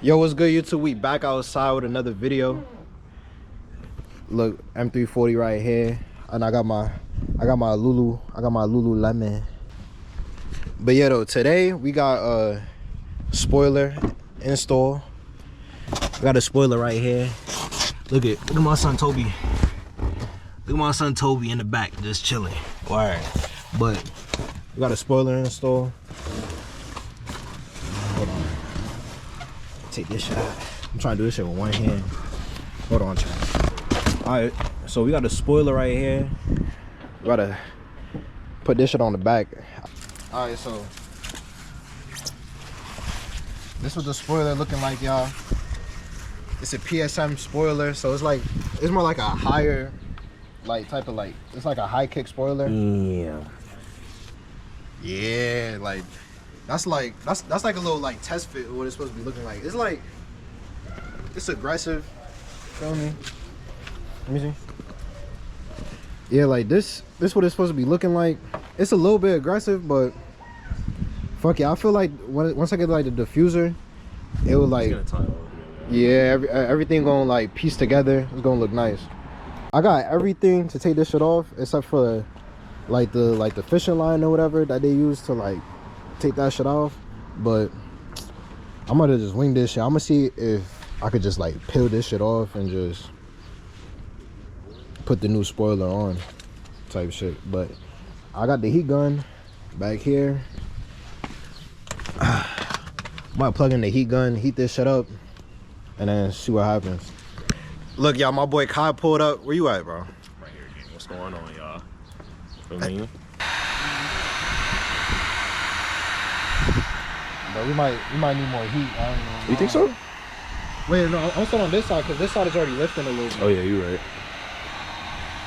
Yo, what's good, YouTube? We back outside with another video. Look, M340 right here, and I got my Lululemon. But yeah, though, today we got a spoiler install. We got a spoiler right here. Look at my son Toby. Look at my son Toby in the back, just chilling. Alright, but we got a spoiler install. Hold on. Take this shit out. I'm trying to do this shit with one hand. Hold on, chat. Alright, so we got a spoiler right here. We gotta put this shit on the back. Alright, so this was the spoiler looking like, y'all. It's a PSM spoiler, so it's more like a higher type of it's like a high kick spoiler. Yeah, like that's like a little like test fit of what it's supposed to be looking like. It's aggressive. Feel me? Let me see. Yeah, like this what it's supposed to be looking like. It's a little bit aggressive, but fuck it. I feel like once I get like the diffuser, it will like, yeah, everything gonna like piece together. It's gonna look nice. I got everything to take this shit off except for like the fishing line or whatever that they use to like take that shit off. But I'm gonna just wing this shit. I'm gonna see if I could just like peel this shit off and just put the new spoiler on type shit. But I got the heat gun back here. I'm about to plug in the heat gun, heat this shit up, and then see what happens. Look, y'all, my boy Kai pulled up. Where you at, bro? Right here, gang. What's going on, y'all? Feel me? Bro, we might need more heat. I don't know. You think so? Wait, no, I'm still on this side because this side is already lifting a little bit. Oh yeah, you're right.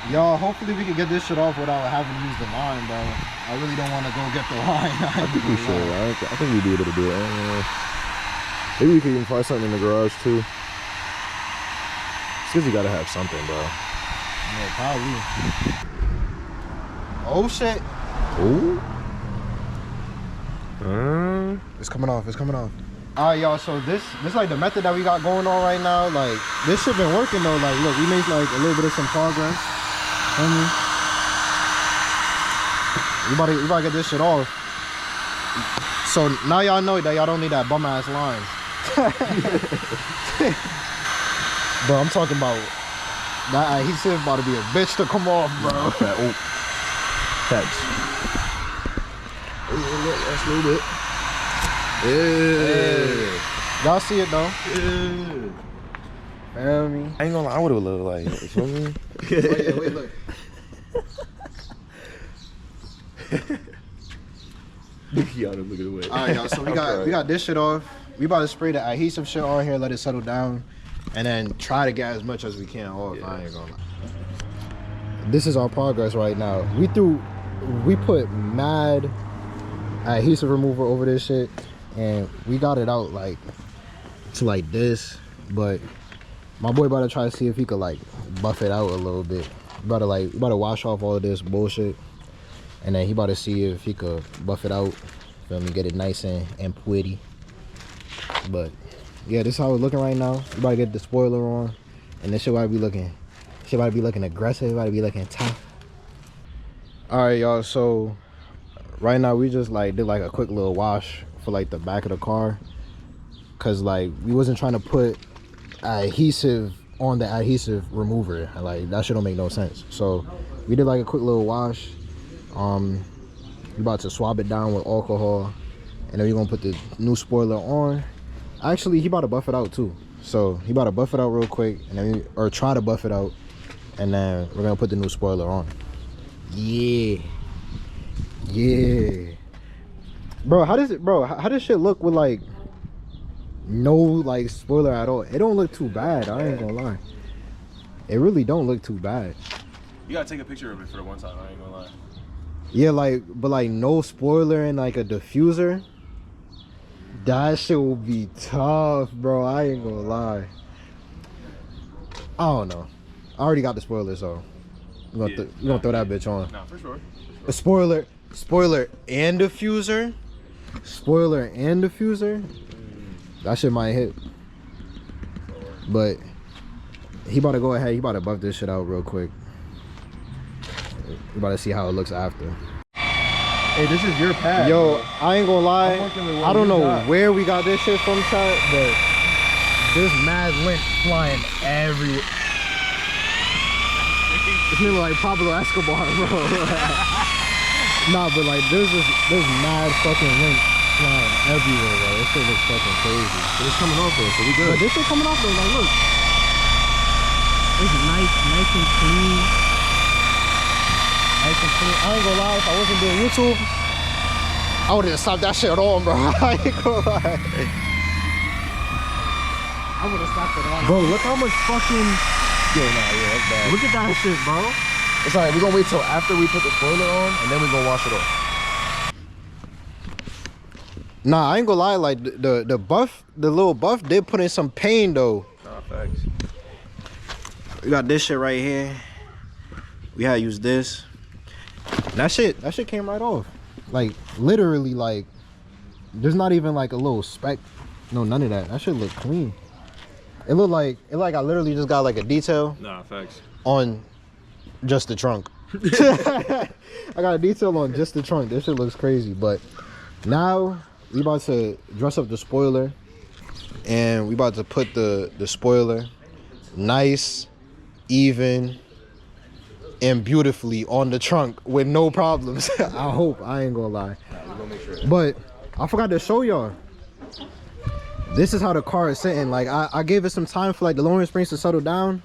Y'all, hopefully we can get this shit off without having to use the line, bro. I really don't want to go get the line. I think we should. I think we'd be able to do it. Maybe we could even find something in the garage too. It's because you gotta have something, bro. Yeah, probably. Oh shit. Ooh. It's coming off. It's coming off. All right, y'all. So this like the method that we got going on right now. Like this shit been working though. Like look, we made like a little bit of some progress. We about to get this shit off. So now y'all know that y'all don't need that bum ass line. Bro, I'm talking about that adhesive about to be a bitch to come off, bro. Thanks. That's a little bit. Yeah. Y'all see it though? Yeah. Feel me? I ain't gonna lie, I would've looked like, you feel me? Wait, look. Y'all don't look away. Alright, y'all, so we got this shit off. We about to spray the adhesive shit on here, let it settle down, and then try to get as much as we can off. Yeah. I ain't gonna lie. This is our progress right now. We put mad adhesive remover over this shit, and we got it out like to like this, but my boy about to try to see if he could like buff it out a little bit. We about to wash off all of this bullshit, and then he about to see if he could buff it out. Feel me? Get it nice and pretty. But yeah, this is how it's looking right now. We about to get the spoiler on, and this shit about to be looking aggressive. About to be looking tough. All right, y'all. So right now we just like did like a quick little wash for like the back of the car, cause like we wasn't trying to put adhesive on the adhesive remover. Like that shit don't make no sense. So we did like a quick little wash. We about to swab it down with alcohol, and then we're gonna put the new spoiler on. Actually, he about to buff it out too. So he about to buff it out real quick, and then or try to buff it out, and then we're gonna put the new spoiler on. Yeah. Bro, how does shit look with like no like spoiler at all? It don't look too bad. I ain't gonna lie. It really don't look too bad. You gotta take a picture of it for the one time. I ain't gonna lie. Yeah, but like no spoiler and like a diffuser. That shit will be tough, bro. I ain't gonna lie. I don't know. I already got the spoiler, so we're gonna throw that bitch on. Nah, for sure. A spoiler and diffuser. That shit might hit. But he about to go ahead. He about to buff this shit out real quick. We about to see how it looks after. Hey, this is your pad. Yo, I ain't gonna lie. I don't know where we got this shit from, chat, but there's mad lint flying everywhere. This nigga like Pablo Escobar, bro. Nah, but like there's mad fucking lint flying everywhere, bro. This shit looks fucking crazy. But it's coming off though, so we good. But this shit coming off though, like look. It's nice and clean. Nice and clean. I ain't gonna lie, if I wasn't doing YouTube, I would've just stopped that shit on, bro. I ain't gonna lie. I would've stopped it on. Bro, look how much fucking... Yo, nah, yeah, that's bad. Look at that shit, bro. It's alright, we're gonna wait till after we put the spoiler on, and then we're gonna wash it off. Nah, I ain't gonna lie, like the buff, the little buff did put in some pain though. Nah, facts. We got this shit right here. We had to use this. That shit came right off. Like literally, like there's not even like a little speck. No, none of that. That shit look clean. It looked like I literally just got like a detail. Nah, facts. On just the trunk. I got a detail on just the trunk. This shit looks crazy. But now we about to dress up the spoiler, and we about to put the spoiler nice, even, and beautifully on the trunk with no problems. I hope. I ain't gonna lie. But I forgot to show y'all. This is how the car is sitting. Like I gave it some time for like the lowering springs to settle down,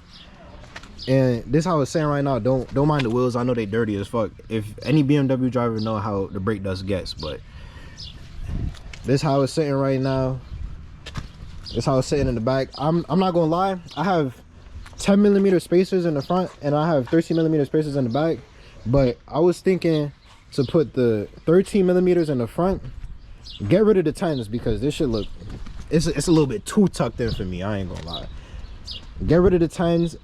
and this is how it's sitting right now. Don't mind the wheels. I know they dirty as fuck. If any BMW driver know how the brake dust gets, but this is how it's sitting right now. This is how it's sitting in the back. I'm not gonna lie. I have 10mm spacers in the front, and I have 13mm spacers in the back. But I was thinking to put the 13mm in the front. Get rid of the 10s because this shit look. It's a little bit too tucked in for me. I ain't gonna lie. Get rid of the 10s,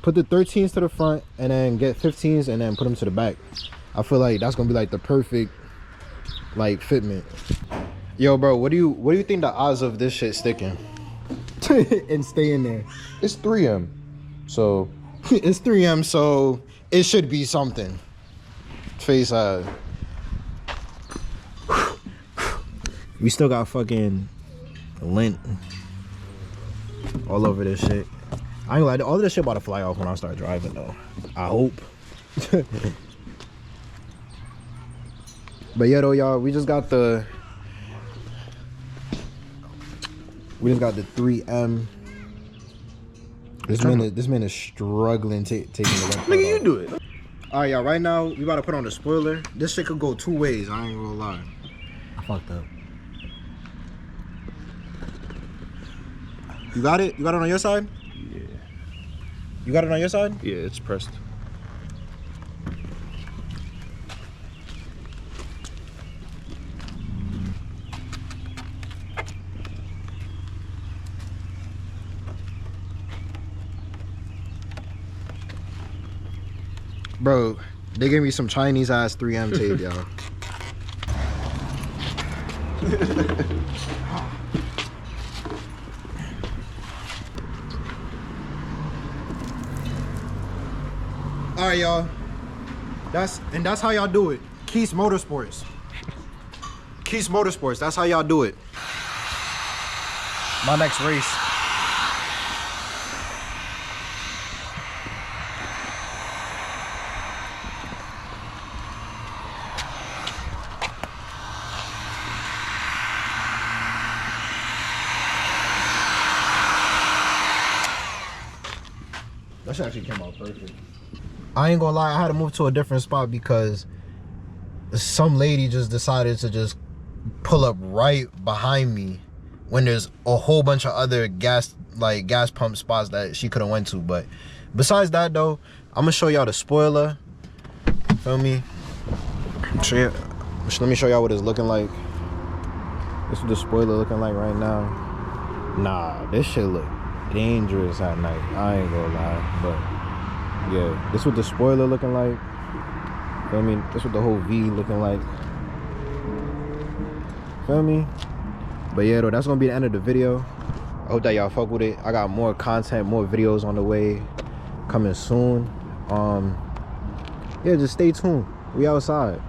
put the 13s to the front, and then get 15s and then put them to the back. I feel like that's gonna be like the perfect like fitment. Yo, bro, what do you think the odds of this shit sticking and staying there? It's 3M, so it's 3M, so it should be something. Face we still got fucking lint all over this shit. I ain't gonna lie, all of this shit about to fly off when I start driving though. I hope. But yeah though, y'all, we just got the 3M. This man is struggling taking the left. nigga, you do it. All right, y'all, right now we about to put on the spoiler. This shit could go two ways, I ain't gonna lie. I fucked up. You got it? You got it on your side? Yeah. You got it on your side? Yeah, it's pressed. Bro, they gave me some Chinese ass 3M tape, y'all. All right, y'all. That's how y'all do it. Keith's Motorsports. Keith's Motorsports. That's how y'all do it. My next race. That shit actually came out perfect. I ain't gonna lie, I had to move to a different spot because some lady just decided to just pull up right behind me when there's a whole bunch of other gas pump spots that she could have went to. But besides that though, I'm gonna show y'all the spoiler. Feel me? Let me show y'all what it's looking like. This is the spoiler looking like right now. Nah, this shit look dangerous at night. I ain't gonna lie, but yeah, this what the spoiler looking like. Feel me? This what the whole V looking like. Feel me? But yeah though, that's gonna be the end of the video. I hope that y'all fuck with it. I got more content, more videos on the way coming soon. Yeah, just stay tuned. We outside.